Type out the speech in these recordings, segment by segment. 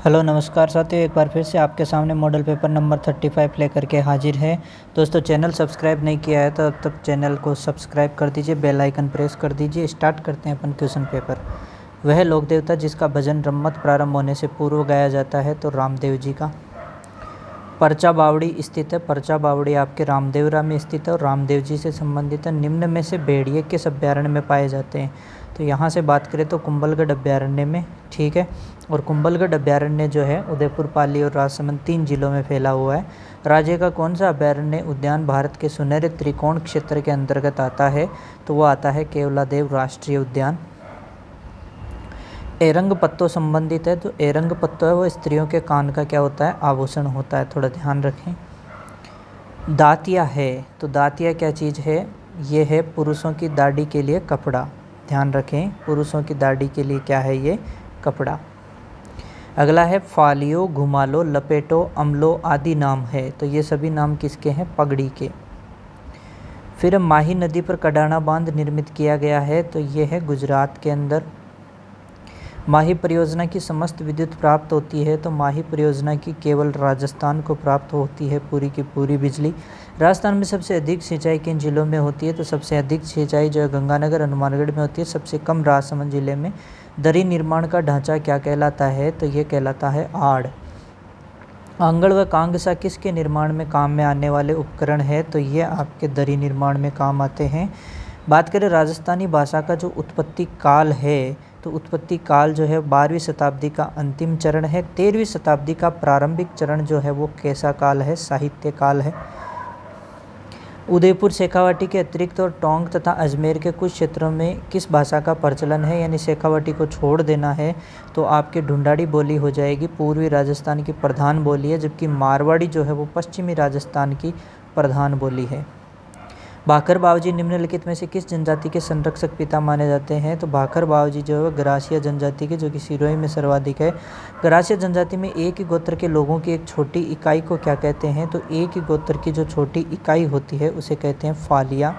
Hello नमस्कार साथियों, एक बार फिर से आपके सामने मॉडल पेपर नंबर 35 लेकर के हाजिर है। दोस्तों, चैनल सब्सक्राइब नहीं किया है तो अब तक चैनल को सब्सक्राइब कर दीजिए, बेल आइकन प्रेस कर दीजिए। स्टार्ट करते हैं अपन क्वेश्चन पेपर। वह लोक देवता जिसका भजन रम्मत प्रारंभ होने से पूर्व गाया जाता है तो रामदेव जी का। परचा बावड़ी स्थित है। परचा बावड़ी आपके रामदेवरा में स्थित है और रामदेव जी से संबंधित है। निम्न में से भेड़िए किस अभ्यारण्य में पाए जाते हैं? तो यहाँ से बात करें तो कुंभलगढ़ अभ्यारण्य में, ठीक है। और कुंभलगढ़ अभ्यारण्य जो है उदयपुर, पाली और राजसमंद 3 जिलों में फैला हुआ है। राज्य का कौन सा अभ्यारण्य उद्यान भारत के सुनहरे त्रिकोण क्षेत्र के अंतर्गत आता है? तो वो आता है केवलादेव राष्ट्रीय उद्यान। एरंग पत्तों संबंधित है। तो एरंग पत्तों है वो स्त्रियों के कान का क्या होता है? आभूषण होता है, थोड़ा ध्यान रखें। दातिया है। तो दातिया क्या चीज़ है? ये है पुरुषों की दाढ़ी के लिए कपड़ा। ध्यान रखें, पुरुषों की दाढ़ी के लिए क्या है? ये कपड़ा। अगला है फालियो, घुमालो, लपेटो, अमलो आदि नाम है। तो ये सभी नाम किसके हैं? पगड़ी के। फिर माही नदी पर कडाना बांध निर्मित किया गया है। तो ये है गुजरात के अंदर। माही परियोजना की समस्त विद्युत प्राप्त होती है। तो माही परियोजना की केवल राजस्थान को प्राप्त होती है पूरी की पूरी बिजली। राजस्थान में सबसे अधिक सिंचाई किन जिलों में होती है? तो सबसे अधिक सिंचाई जो है गंगानगर, हनुमानगढ़ में होती है। सबसे कम राजसमंद जिले में। दरी निर्माण का ढांचा क्या कहलाता है? तो ये कहलाता है आड़। आंगड़ व कांगसा किसके निर्माण में काम में आने वाले उपकरण है? तो ये आपके दरी निर्माण में काम आते हैं। बात करें राजस्थानी भाषा का जो उत्पत्ति काल है, तो उत्पत्ति काल जो है 12वीं शताब्दी का अंतिम चरण है। 13वीं शताब्दी का प्रारंभिक चरण जो है वो कैसा काल है? साहित्य काल है। उदयपुर, शेखावाटी के अतिरिक्त और टोंक तथा अजमेर के कुछ क्षेत्रों में किस भाषा का प्रचलन है? यानी शेखावाटी को छोड़ देना है तो आपके ढूंढाड़ी बोली हो जाएगी, पूर्वी राजस्थान की प्रधान बोली है, जबकि मारवाड़ी जो है वो पश्चिमी राजस्थान की प्रधान बोली है। भाखर बावजी निम्नलिखित में से किस जनजाति के संरक्षक पिता माने जाते हैं? तो भाखर बावजी जो है गरासिया जनजाति के, जो कि सिरोही में सर्वाधिक है। गरासिया जनजाति में एक ही गोत्र के लोगों की एक छोटी इकाई को क्या कहते हैं? तो एक ही गोत्र की जो छोटी इकाई होती है उसे कहते हैं फालिया।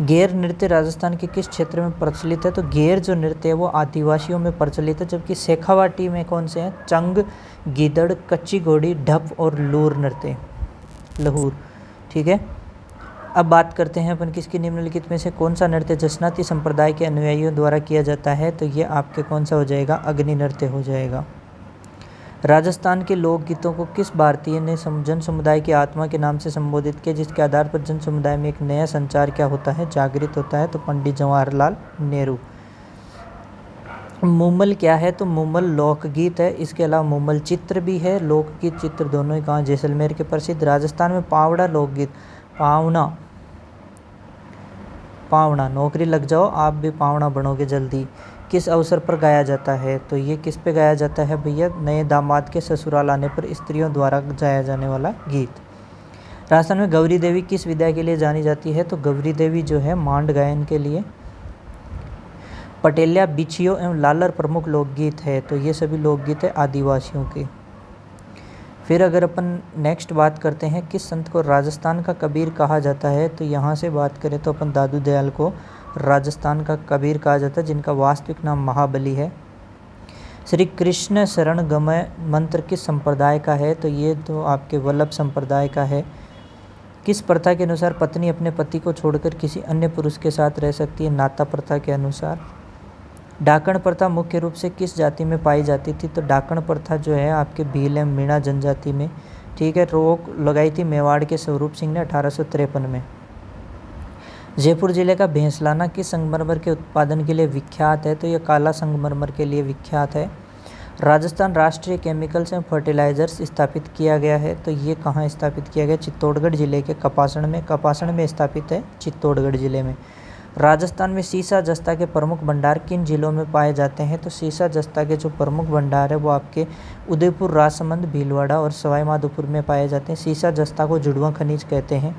गेर नृत्य राजस्थान के किस क्षेत्र में प्रचलित है? तो गेर जो नृत्य है वो आदिवासियों में प्रचलित है, जबकि शेखावाटी में कौन से हैं? चंग, गीदड़, कच्ची घोड़ी, ढप और लूर नृत्य, लहूर, ठीक है। अब बात करते हैं अपन किसकी निम्नलिखित में से कौन सा नृत्य जसनाती संप्रदाय के अनुयायियों द्वारा किया जाता है? तो ये आपके कौन सा हो जाएगा? अग्नि नृत्य हो जाएगा। राजस्थान के लोकगीतों को किस भारतीय ने जन समुदाय की आत्मा के नाम से संबोधित किया, जिसके आधार पर जन समुदाय में एक नया संचार क्या होता है? जागृत होता है। तो पंडित जवाहरलाल नेहरू। मुमल क्या है? तो मुमल लोकगीत है। इसके अलावा मुमल चित्र भी है। लोकगीत चित्र दोनों ही कहाँ? जैसलमेर के प्रसिद्ध। राजस्थान में पावड़ा लोकगीत, पावना, पावना, नौकरी लग जाओ आप भी पावना बनोगे जल्दी, किस अवसर पर गाया जाता है? तो ये किस पे गाया जाता है भैया? नए दामाद के ससुराल आने पर स्त्रियों द्वारा गाया जाने वाला गीत। राजस्थान में गौरी देवी किस विद्या के लिए जानी जाती है? तो गौरी देवी जो है मांड गायन के लिए। पटेलिया, बिछियो एवं लालर प्रमुख लोकगीत है। तो ये सभी लोकगीत है आदिवासियों के। फिर अगर अपन नेक्स्ट बात करते हैं किस संत को राजस्थान का कबीर कहा जाता है? तो यहाँ से बात करें तो अपन दादू दयाल को राजस्थान का कबीर कहा जाता है, जिनका वास्तविक नाम महाबली है। श्री कृष्ण शरण गमय मंत्र किस संप्रदाय का है? तो ये तो आपके वल्लभ संप्रदाय का है। किस प्रथा के अनुसार पत्नी अपने पति को छोड़कर किसी अन्य पुरुष के साथ रह सकती है? नाता प्रथा के अनुसार। डाकण प्रथा मुख्य रूप से किस जाति में पाई जाती थी? तो डाकण प्रथा जो है आपके भील एवं मीणा जनजाति में, ठीक है। रोक लगाई थी मेवाड़ के स्वरूप सिंह ने 1853 में। जयपुर जिले का भैंसलाना किस संगमरमर के उत्पादन के लिए विख्यात है? तो ये काला संगमरमर के लिए विख्यात है। राजस्थान राष्ट्रीय केमिकल्स एवं फर्टिलाइजर्स स्थापित किया गया है। तो ये कहाँ स्थापित किया गया? चित्तौड़गढ़ जिले के कपासण में। कपासण में स्थापित है, चित्तौड़गढ़ जिले में। राजस्थान में सीसा जस्ता के प्रमुख भंडार किन जिलों में पाए जाते हैं? तो सीसा जस्ता के जो प्रमुख भंडार है वो आपके उदयपुर, राजसमंद, भीलवाड़ा और सवाई माधोपुर में पाए जाते हैं। सीसा जस्ता को जुड़वा खनिज कहते हैं।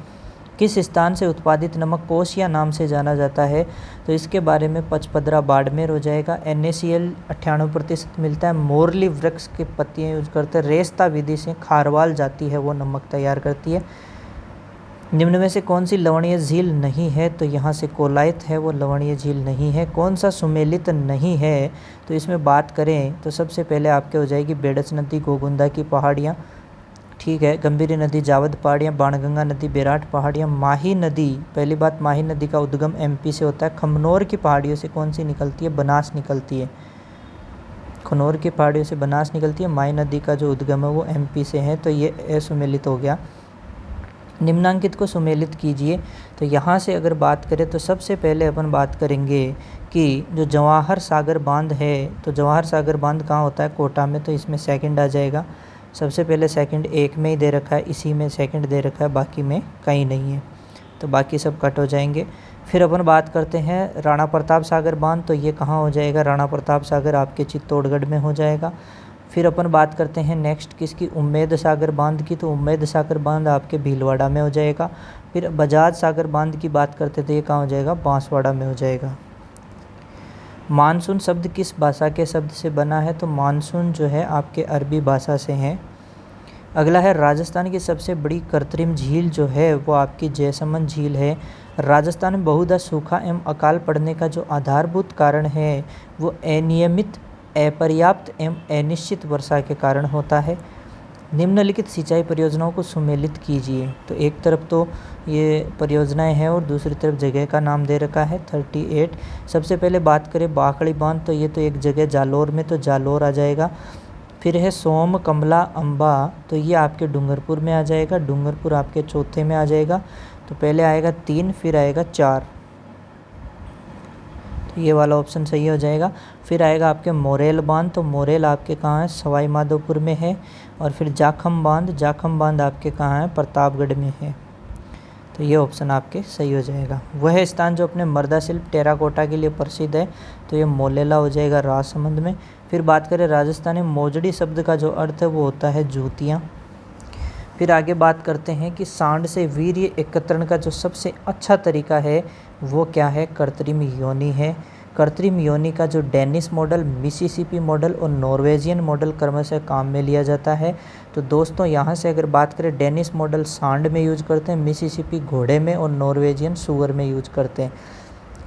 किस स्थान से उत्पादित नमक कोसिया नाम से जाना जाता है? तो इसके बारे में पचपदरा, बाड़मेर हो जाएगा। NaCl 98% मिलता है। मोरली वृक्ष की पत्तियाँ यूज करते हैं। रेस्ता विधि से खारवाल जाती है वो नमक तैयार करती है। निम्न में से कौन सी लवणीय झील नहीं है? तो यहाँ से कोलायत है, वो लवणीय झील नहीं है। कौन सा सुमेलित नहीं है? तो इसमें बात करें तो सबसे पहले आपके हो जाएगी बेडस नदी, गोगुंदा की पहाड़ियाँ, ठीक है, गंभीरी नदी, जावद पहाड़ियाँ, बाणगंगा नदी, बेराट पहाड़ियाँ, माही नदी। पहली बात, माही नदी का उद्गम एमपी से होता है। खमनोर की पहाड़ियों से कौन सी निकलती है? बनास निकलती है। खनौर की पहाड़ियों से बनास निकलती है। माही नदी का जो उद्गम है वो एमपी से है, तो ये असुमेलित हो गया। निम्नांकित को सुमेलित कीजिए। तो यहाँ से अगर बात करें तो सबसे पहले अपन बात करेंगे कि जो जवाहर सागर बांध है, तो जवाहर सागर बांध कहाँ होता है? कोटा में, तो इसमें सेकंड आ जाएगा। सबसे पहले सेकंड एक में ही दे रखा है, इसी में सेकंड दे रखा है, बाकी में कहीं नहीं है, तो बाकी सब कट हो जाएंगे। फिर अपन बात करते हैं राणा प्रताप सागर बांध, तो ये कहाँ हो जाएगा? राणा प्रताप सागर आपके चित्तौड़गढ़ में हो जाएगा। फिर अपन बात करते हैं नेक्स्ट किसकी? उम्मेद सागर बांध की, तो उम्मेद सागर बांध आपके भीलवाड़ा में हो जाएगा। फिर बजाज सागर बांध की बात करते थे, ये कहाँ हो जाएगा? बांसवाड़ा में हो जाएगा। मानसून शब्द किस भाषा के शब्द से बना है? तो मानसून जो है आपके अरबी भाषा से है। अगला है राजस्थान की सबसे बड़ी कृत्रिम झील जो है वो आपकी जैसमंद झील है। राजस्थान में बहुधा सूखा एवं अकाल पड़ने का जो आधारभूत कारण है वो अनियमित, अपर्याप्त एवं अनिश्चित वर्षा के कारण होता है। निम्नलिखित सिंचाई परियोजनाओं को सुमेलित कीजिए। तो एक तरफ तो ये परियोजनाएं हैं और दूसरी तरफ जगह का नाम दे रखा है 38। सबसे पहले बात करें बाकड़ी बांध, तो ये तो एक जगह जालोर में, तो जालोर आ जाएगा। फिर है सोम कमला अम्बा, तो ये आपके डूंगरपुर में आ जाएगा। डूंगरपुर आपके चौथे में आ जाएगा। तो पहले आएगा 3, फिर आएगा 4, तो ये वाला ऑप्शन सही हो जाएगा। फिर आएगा आपके मोरेल बांध, तो मोरेल आपके कहाँ है? सवाई माधोपुर में है। और फिर जाखम बांध, जाखम बांध आपके कहाँ है? प्रतापगढ़ में है। तो ये ऑप्शन आपके सही हो जाएगा। वह स्थान जो अपने मर्दा शिल्प टेराकोटा के लिए प्रसिद्ध है, तो ये मोलेला हो जाएगा राजसमंद में। फिर बात करें राजस्थानी मोजड़ी शब्द का जो अर्थ है वो होता है जूतियाँ। फिर आगे बात करते हैं कि सांड से वीर्य एकत्रण का जो सबसे अच्छा तरीका है वो क्या है? कृत्रिम योनि है। कृत्रिम योनि का जो डेनिश मॉडल, मिसिसिपी मॉडल और नॉर्वेजियन मॉडल क्रमशः काम में लिया जाता है। तो दोस्तों यहाँ से अगर बात करें, डेनिश मॉडल सांड में यूज करते हैं, मिसिसिपी घोड़े में और नॉर्वेजियन सूअर में यूज करते हैं।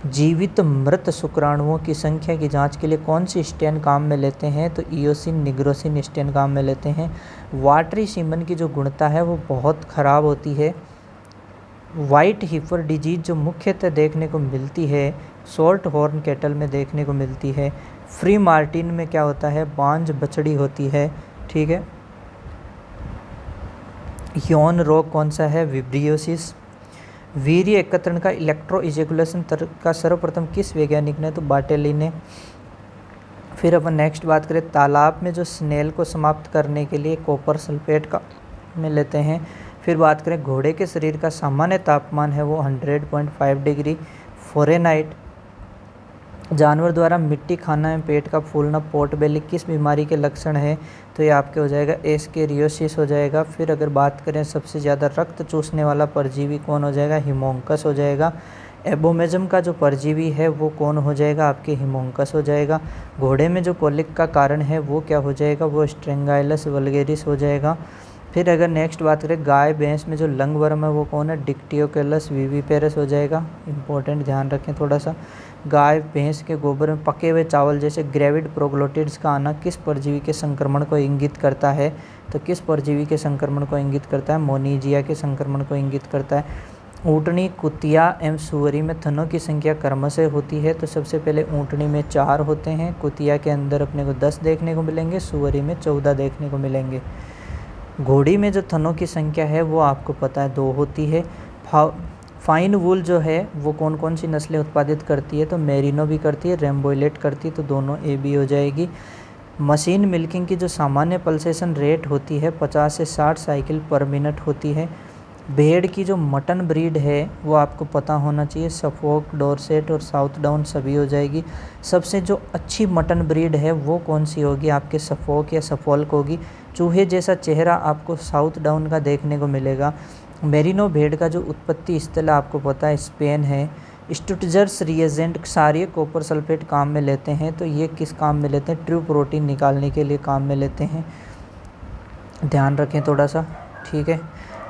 जीवित मृत शुक्राणुओं की संख्या की जांच के लिए कौन सी स्टेन काम में लेते हैं? तो इयोसिन निग्रोसिन स्टेन काम में लेते हैं। वाटरी सीमन की जो गुणता है वो बहुत ख़राब होती है। वाइट हीफर डिजीज जो मुख्यतः देखने को मिलती है शॉर्ट हॉर्न कैटल में देखने को मिलती है। फ्री मार्टिन में क्या होता है? बांझ बछड़ी होती है, ठीक है। यौन रोग कौन सा है? विब्रियोसिस। वीर्य एकत्रण का इलेक्ट्रो इजेकुलेशन का सर्वप्रथम किस वैज्ञानिक ने? तो बार्टेली ने। फिर अपन नेक्स्ट बात करें, तालाब में जो स्नेल को समाप्त करने के लिए कॉपर सल्फेट का में लेते हैं। फिर बात करें घोड़े के शरीर का सामान्य तापमान है वो 100.5 डिग्री फ़ारेनहाइट। जानवर द्वारा मिट्टी खाना एवं पेट का फूलना पोर्ट बेली किस बीमारी के लक्षण है? तो ये आपके हो जाएगा एस्केरियोसिस हो जाएगा। फिर अगर बात करें सबसे ज़्यादा रक्त चूसने वाला परजीवी कौन हो जाएगा? हिमोंकस हो जाएगा। एबोमेजम का जो परजीवी है वो कौन हो जाएगा? आपके हिमोंकस हो जाएगा। घोड़े में जो कोलिक का कारण है वो क्या हो जाएगा? वो स्ट्रेंगाइलस वल्गेरिस हो जाएगा। फिर अगर नेक्स्ट बात करें गाय भैंस में जो लंग वर्म है वो कौन है? डिक्टियोकेलस विविपेरस हो जाएगा। इंपॉर्टेंट, ध्यान रखें थोड़ा सा। गाय भैंस के गोबर में पके हुए चावल जैसे ग्रेविड प्रोग्लोटिड्स का आना किस परजीवी के संक्रमण को इंगित करता है? तो किस परजीवी के संक्रमण को इंगित करता है? मोनीजिया के संक्रमण को इंगित करता है। ऊँटनी, कुतिया एवं सुअरी में थनों की संख्या क्रमशः होती है। तो सबसे पहले ऊँटनी में 4 होते हैं, कुतिया के अंदर अपने को 10 देखने को मिलेंगे, सुअरी में 14 देखने को मिलेंगे। घोड़ी में जो थनों की संख्या है वो आपको पता है 2 होती है। फाइन वूल जो है वो कौन कौन सी नस्लें उत्पादित करती है? तो मेरिनो भी करती है, रेम्बोइलेट करती है, तो दोनों ए बी हो जाएगी। मशीन मिल्किंग की जो सामान्य पल्सेशन रेट होती है 50 से 60 साइकिल पर मिनट होती है। भेड़ की जो मटन ब्रीड है वो आपको पता होना चाहिए, सफोक, डॉर्सेट और साउथ डाउन सभी हो जाएगी। सबसे जो अच्छी मटन ब्रीड है वो कौन सी होगी? आपके सफोक या सफोल्क होगी। चूहे जैसा चेहरा आपको साउथ डाउन का देखने को मिलेगा। मेरिनो भेड़ का जो उत्पत्ति स्थल आपको पता है स्पेन है। स्टुटजर्स रिएजेंट क्षारीय कॉपर सल्फेट काम में लेते हैं, तो ये किस काम में लेते हैं? ट्रू प्रोटीन निकालने के लिए काम में लेते हैं, ध्यान रखें थोड़ा सा, ठीक है।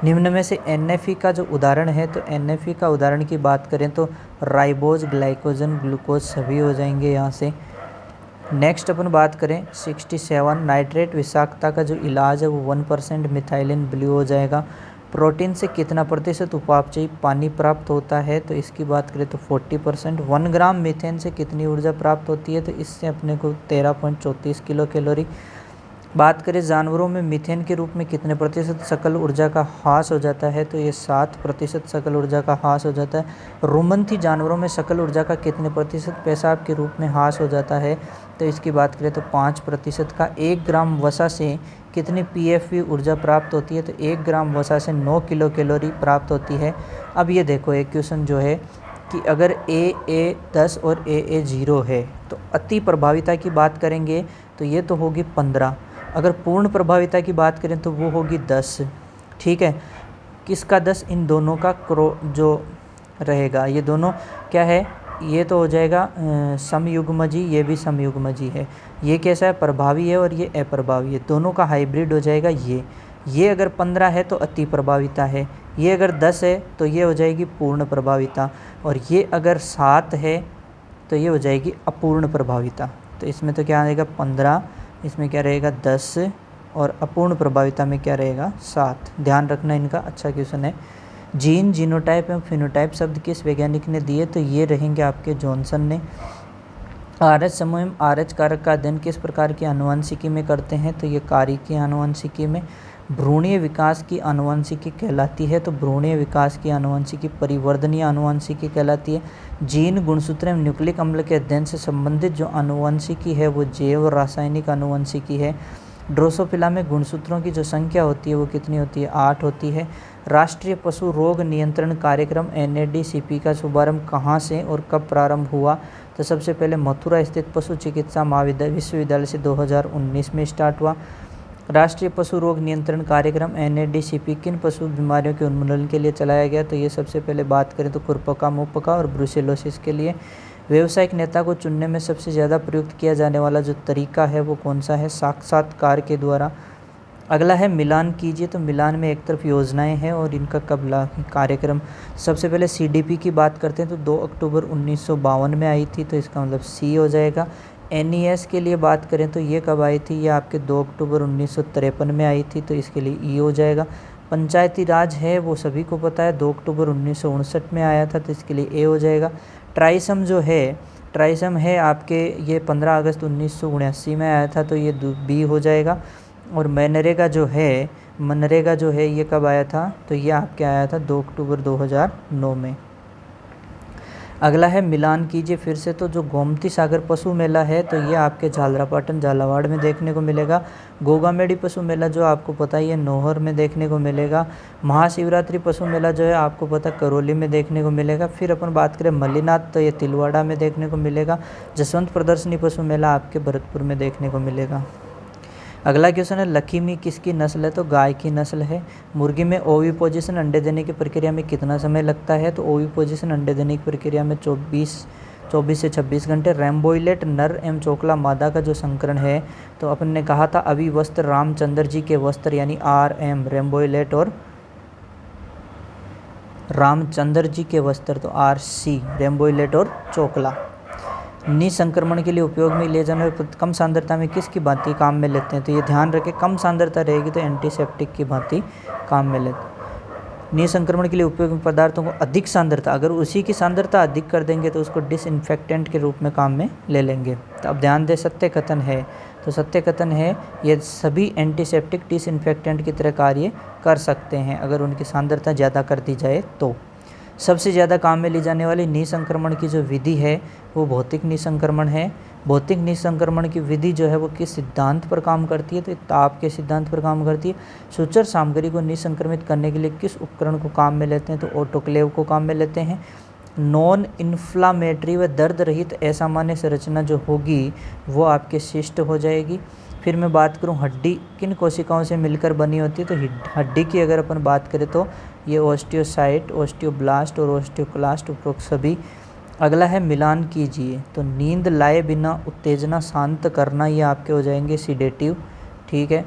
निम्न में से NFE का जो उदाहरण है, तो NFE का उदाहरण की बात करें तो राइबोज, ग्लाइकोजन, ग्लूकोज सभी हो जाएंगे यहाँ से। नेक्स्ट अपन बात करें 67, नाइट्रेट विषाक्तता का जो इलाज है वो 1% मिथाइलिन ब्लू हो जाएगा। प्रोटीन से कितना प्रतिशत उपापचयी पानी प्राप्त होता है, तो इसकी बात करें तो 40%। 1 ग्राम मीथेन से कितनी ऊर्जा प्राप्त होती है, तो इससे अपने को 13.34 किलो कैलोरी। बात करें जानवरों में मीथेन के रूप में कितने प्रतिशत सकल ऊर्जा का ह्रास हो जाता है, तो ये 7% सकल ऊर्जा का ह्रास हो जाता है। रुमंथी जानवरों में सकल ऊर्जा का कितने प्रतिशत पेशाब के रूप में ह्रास हो जाता है, तो इसकी बात करें तो 5% का। 1 ग्राम वसा से कितनी PFV ऊर्जा प्राप्त होती है, तो 1 ग्राम वसा से 9 किलो कैलोरी प्राप्त होती है। अब ये देखो एक क्वेश्चन जो है कि अगर AA 10 और AA 0 है तो अति प्रभाविता की बात करेंगे तो ये तो होगी 15। अगर पूर्ण प्रभाविता की बात करें तो वो होगी 10। ठीक है, किसका 10? इन दोनों का जो रहेगा, ये दोनों क्या है, ये तो हो जाएगा समयुग्मजी, ये भी समयुग्मजी है। ये कैसा है, प्रभावी है और ये अप्रभावी है, दोनों का हाइब्रिड हो जाएगा। ये अगर 15 है तो अति प्रभाविता है, ये अगर 10 है तो ये हो जाएगी पूर्ण प्रभाविता, और ये अगर 7 है तो ये हो जाएगी अपूर्ण प्रभाविता। तो इसमें तो क्या आएगा 15, इसमें क्या रहेगा 10, और अपूर्ण प्रभाविता में क्या रहेगा 7। ध्यान रखना इनका, अच्छा क्वेश्चन है। जीन, जीनोटाइप एवं फिनोटाइप शब्द किस वैज्ञानिक ने दिए, तो ये रहेंगे आपके जॉनसन ने। RH समूह एवं RH कारक का अध्ययन किस प्रकार की आनुवंशिकी में करते हैं, तो ये कारी की आनुवंशिकी में। भ्रूणीय विकास की आनुवंशिकी कहलाती है, तो भ्रूणीय विकास की आनुवंशिकी परिवर्धनीय आनुवंशिकी कहलाती है। जीन, गुणसूत्र एवं न्यूक्लिक अम्ल के अध्ययन से संबंधित जो आनुवंशिकी है वो जैव रासायनिक आनुवंशिकी है। ड्रोसोफिला में गुणसूत्रों की जो संख्या होती है वो कितनी होती है, 8 होती है। राष्ट्रीय पशु रोग नियंत्रण कार्यक्रम NADCP का शुभारंभ कहाँ से और कब प्रारंभ हुआ, तो सबसे पहले मथुरा स्थित पशु चिकित्सा विश्वविद्यालय से 2019 में स्टार्ट हुआ। राष्ट्रीय पशु रोग नियंत्रण कार्यक्रम NADCP किन पशु बीमारियों के उन्मूलन के लिए चलाया गया, तो ये सबसे पहले बात करें तो खुरपका, मुहपका और ब्रुसेलोसिस के लिए। व्यावसायिक नेता को चुनने में सबसे ज़्यादा प्रयुक्त किया जाने वाला जो तरीका है वो कौन सा है, साक्षात्कार के द्वारा। अगला है मिलान कीजिए, तो मिलान में एक तरफ योजनाएं हैं और इनका कब कार्यक्रम। सबसे पहले CDP की बात करते हैं तो 2 अक्टूबर 1952 में आई थी, तो इसका मतलब C हो जाएगा। NES के लिए बात करें तो ये कब आई थी, ये आपके 2 अक्टूबर 1953 में आई थी, तो इसके लिए E हो जाएगा। पंचायती राज है वो सभी को पता है, 2 अक्टूबर 1959 में आया था, तो इसके लिए A हो जाएगा। ट्राइसम जो है, ट्राइसम है आपके ये 15 अगस्त 1979 में आया था, तो ये B हो जाएगा। और मनरेगा जो है ये कब आया था, तो ये आपके आया था 2 अक्टूबर 2009 में। अगला है मिलान कीजिए फिर से, तो जो गोमती सागर पशु मेला है तो ये आपके झालरापाटन झालावाड़ में देखने को मिलेगा। गोगामेडी पशु मेला जो आपको पता ही है नौहर में देखने को मिलेगा। महाशिवरात्रि पशु मेला जो है आपको पता करौली में देखने को मिलेगा। फिर अपन बात करें मल्लीनाथ, तो ये तिलवाड़ा में देखने को मिलेगा। जसवंत प्रदर्शनी पशु मेला आपके भरतपुर में देखने को मिलेगा। अगला क्वेश्चन है लक्ष्मी किसकी नस्ल है, तो गाय की नस्ल है। मुर्गी में ओविपोजिशन अंडे देने की प्रक्रिया में कितना समय लगता है, तो ओविपोजिशन अंडे देने की प्रक्रिया में 24 से 26 घंटे। रैम्बोइलेट नर एवं चोकला मादा का जो संकरण है, तो अपन ने कहा था अभी वस्त्र रामचंद्र जी के वस्त्र यानी RM, रैम्बोइलेट और रामचंद्र जी के वस्त्र तो RC, रैम्बोइलेट और चोकला। निसंक्रमण के लिए उपयोग में ले जाने वाले कम सांद्रता में किसकी भांति काम में लेते हैं, तो ये ध्यान रखें कम सांद्रता रहेगी तो एंटीसेप्टिक की भांति काम में लेते हैं। निसंक्रमण के लिए उपयोग में पदार्थों को अधिक सांद्रता, अगर उसी की सांद्रता अधिक कर देंगे तो उसको डिसइंफेक्टेंट के रूप में काम में ले लेंगे। तो अब ध्यान दें सत्य कथन है, तो सत्य कथन है ये सभी एंटीसेप्टिक डिसइंफेक्टेंट की तरह कार्य कर सकते हैं अगर उनकी सांद्रता ज़्यादा कर दी जाए तो। सबसे ज़्यादा काम में ली जाने वाली निसंक्रमण की जो विधि है वो भौतिक निसंक्रमण है। भौतिक निसंक्रमण की विधि जो है वो किस सिद्धांत पर काम करती है, तो ताप के सिद्धांत पर काम करती है। सूचर सामग्री को निसंक्रमित करने के लिए किस उपकरण को काम में लेते हैं, तो ऑटोक्लेव को काम में लेते हैं। नॉन इन्फ्लामेटरी व दर्द रहित असामान्य संरचना जो होगी वो आपके शिष्ट हो जाएगी। फिर मैं बात करूं हड्डी किन कोशिकाओं से मिलकर बनी होती है, तो हड्डी की अगर अपन बात करें तो ये ओस्टियोसाइट, ओस्टियोब्लास्ट और ओस्टियोक्लास्ट उपरोक्त सभी। अगला है मिलान कीजिए, तो नींद लाए बिना उत्तेजना शांत करना, ये आपके हो जाएंगे सीडेटिव। ठीक है।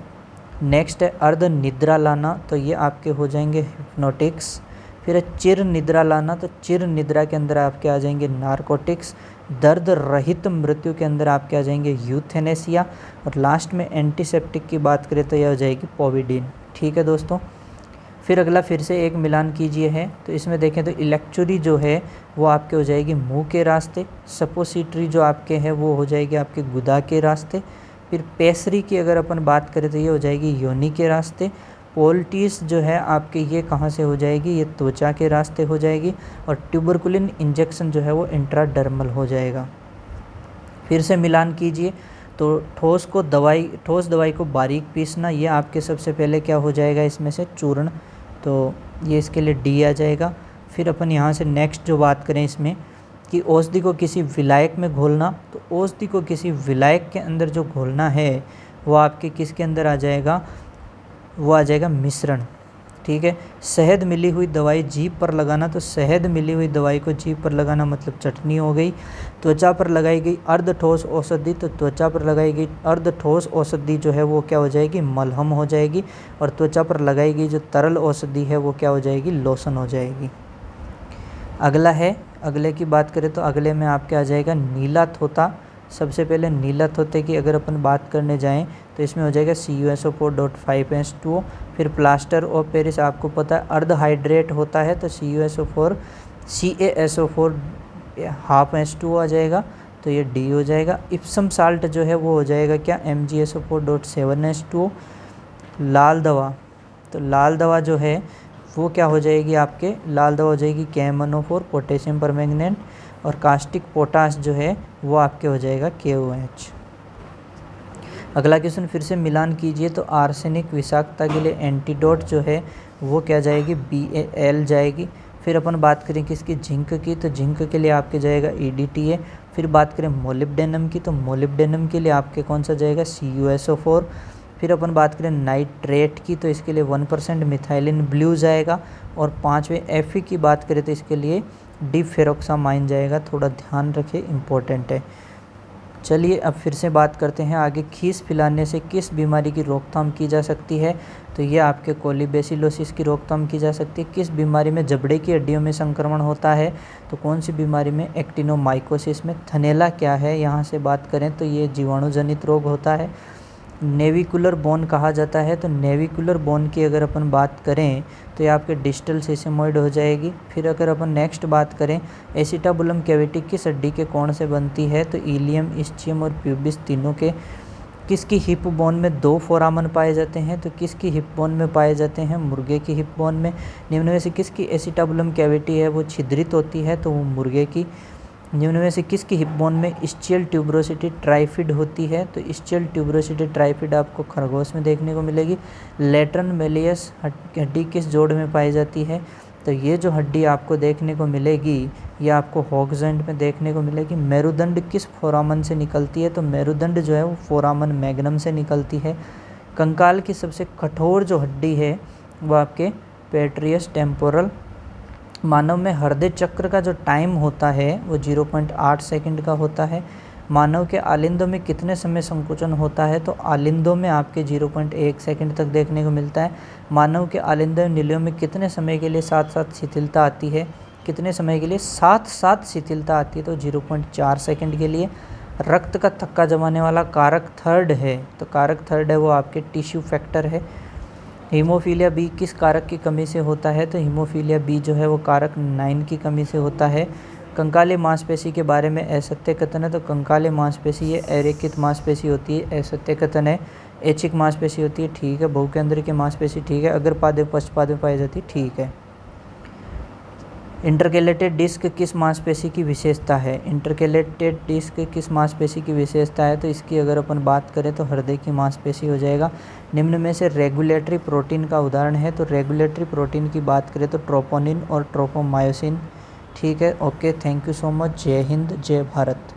नेक्स्ट है अर्ध निद्रा लाना, तो ये आपके हो जाएंगे हिप्नोटिक्स। फिर है चिर निद्रा लाना, तो चिर निद्रा के अंदर आपके आ जाएंगे नारकोटिक्स। दर्द रहित मृत्यु के अंदर आपके आ जाएंगे यूथेनेसिया। और लास्ट में एंटीसेप्टिक की बात करें तो यह हो जाएगी पोविडीन। ठीक है दोस्तों। फिर अगला फिर से एक मिलान कीजिए है, तो इसमें देखें तो इलेक्चुरी जो है वो आपके हो जाएगी मुंह के रास्ते। सपोसिटरी जो आपके हैं वो हो जाएगी आपके गुदा के रास्ते। फिर पेसरी की अगर अपन बात करें तो ये हो जाएगी योनि के रास्ते। पोल्टिस जो है आपके ये कहाँ से हो जाएगी, ये त्वचा के रास्ते हो जाएगी। और ट्यूबरकुलिन इंजेक्शन जो है वो इंट्राडर्मल हो जाएगा। फिर से मिलान कीजिए, तो ठोस दवाई को बारीक पीसना, ये आपके सबसे पहले क्या हो जाएगा इसमें से चूर्ण, तो ये इसके लिए डी आ जाएगा। फिर अपन यहाँ से नेक्स्ट जो बात करें इसमें कि औषधि को किसी विलायक में घोलना, तो औषधि को किसी विलायक के अंदर जो घोलना है वो आपके किसके अंदर आ जाएगा, वो आ जाएगा मिश्रण। ठीक है। शहद मिली हुई दवाई जीभ पर लगाना, तो शहद मिली हुई दवाई को जीभ पर लगाना मतलब चटनी हो गई। त्वचा पर लगाई गई अर्ध ठोस औषधि, तो त्वचा पर लगाई गई अर्ध ठोस औषधि जो है वो क्या हो जाएगी, मलहम हो जाएगी। और त्वचा पर लगाई गई जो तरल औषधि है वो क्या हो जाएगी, लोशन हो जाएगी। अगला है, अगले की बात करें तो अगले में आपके आ जाएगा नीला थोथा। सबसे पहले नीला थोथे की अगर अपन बात करने जाएं तो इसमें हो जाएगा CuSO4.5H2O। फिर प्लास्टर ऑफ पेरिस आपको पता है अर्ध हाइड्रेट होता है, तो CaSO4 ½ H2O आ जाएगा, तो ये D हो जाएगा। इप्सम साल्ट जो है वो हो जाएगा क्या, MgSO4.7H2O। लाल दवा, तो लाल दवा जो है वो क्या हो जाएगी आपके, लाल दवा हो जाएगी KMnO4 पोटेशियम परमैंगनेट। और कास्टिक पोटास जो है वो आपके हो जाएगा KOH। अगला क्वेश्चन फिर से मिलान कीजिए, तो आर्सेनिक विषाक्तता के लिए एंटीडोट जो है वो क्या जाएगी, BAL जाएगी। फिर अपन बात करें किसकी, जिंक की, तो जिंक के लिए आपके जाएगा EDTA। फिर बात करें मोलिब्डेनम की, तो मोलिब्डेनम के लिए आपके कौन सा जाएगा, CuSO4। फिर अपन बात करें नाइट्रेट की, तो इसके लिए 1% मिथाइलिन ब्लू जाएगा। और 5वें Fe की बात करें तो इसके लिए डिफेरोक्सामाइन जाएगा, थोड़ा ध्यान रखें, इम्पोर्टेंट है। चलिए अब फिर से बात करते हैं आगे, खीस पिलाने से किस बीमारी की रोकथाम की जा सकती है, तो ये आपके कोलिबेसिलोसिस की रोकथाम की जा सकती है। किस बीमारी में जबड़े की हड्डियों में संक्रमण होता है, तो कौन सी बीमारी में, एक्टिनोमाइकोसिस में। थनैला क्या है, यहाँ से बात करें तो ये जीवाणुजनित रोग होता है। नेविकुलर बोन कहा जाता है, तो नेविकुलर बोन की अगर अपन बात करें तो ये आपके डिस्टल सेसेमोइड हो जाएगी। फिर अगर अपन नेक्स्ट बात करें एसिटाबुलम कैविटी किस हड्डी के कोण से बनती है, तो इलियम, इस्चियम और प्यूबिस तीनों के। किसकी हिप बोन में 2 फोरामन पाए जाते हैं, तो किसकी हिप बोन में पाए जाते हैं, मुर्गे की हिप बोन में। निम्न में से किसकी एसिटाबुलम कैविटी है वो छिद्रित होती है, तो वो मुर्गे की। निम्न में से किसकी हिप बोन में इस्चियल ट्यूबरोसिटी ट्राइफिड होती है, तो इस्चियल ट्यूबरोसिटी ट्राइफिड आपको खरगोश में देखने को मिलेगी। लेटरन मेलियस हड्डी किस जोड़ में पाई जाती है, तो ये जो हड्डी आपको देखने को मिलेगी ये आपको हॉक्स-जॉइंट में देखने को मिलेगी। मेरुदंड किस फोरामन से निकलती है, तो मेरुदंड जो है वो फोरामन मैग्नम से निकलती है। कंकाल की सबसे कठोर जो हड्डी है वो आपके पेट्रियस टेम्पोरल। मानव में हृदय चक्र का जो टाइम होता है वो 0.8 सेकंड का होता है। मानव के आलिंदों में कितने समय संकुचन होता है, तो आलिंदों में आपके 0.1 सेकंड तक देखने को मिलता है। मानव के आलिंदों निलियों में कितने समय के लिए साथ साथ शिथिलता आती है, कितने समय के लिए साथ साथ शिथिलता आती है, तो 0.4 सेकंड के लिए। रक्त का थक्का जमाने वाला कारक थर्ड है, तो कारक थर्ड है वो आपके टिश्यू फैक्टर है। हीमोफीलिया बी किस कारक की कमी से होता है, तो हीमोफीलिया बी जो है वो कारक 9 की कमी से होता है। कंकाली मांसपेशी के बारे में असत्य कथन है, तो कंकाली मांसपेशी ये अरेखित मांसपेशी होती है, असत्य कथन है। ऐच्छिक मांसपेशी होती है, ठीक है। बहुकेंद्र की मांसपेशी, ठीक है। अग्रपाद पश्चपाद में पाई जाती है, ठीक है। इंटरकेलेटेड डिस्क किस मांसपेशी की विशेषता है, इंटरकेलेटेड डिस्क किस मांसपेशी की विशेषता है, तो इसकी अगर अपन बात करें तो हृदय की मांसपेशी हो जाएगा। निम्न में से रेगुलेटरी प्रोटीन का उदाहरण है, तो रेगुलेटरी प्रोटीन की बात करें तो ट्रोपोनिन और ट्रोपोमायोसिन, ठीक है। Okay, thank you so much. जय हिंद, जय भारत।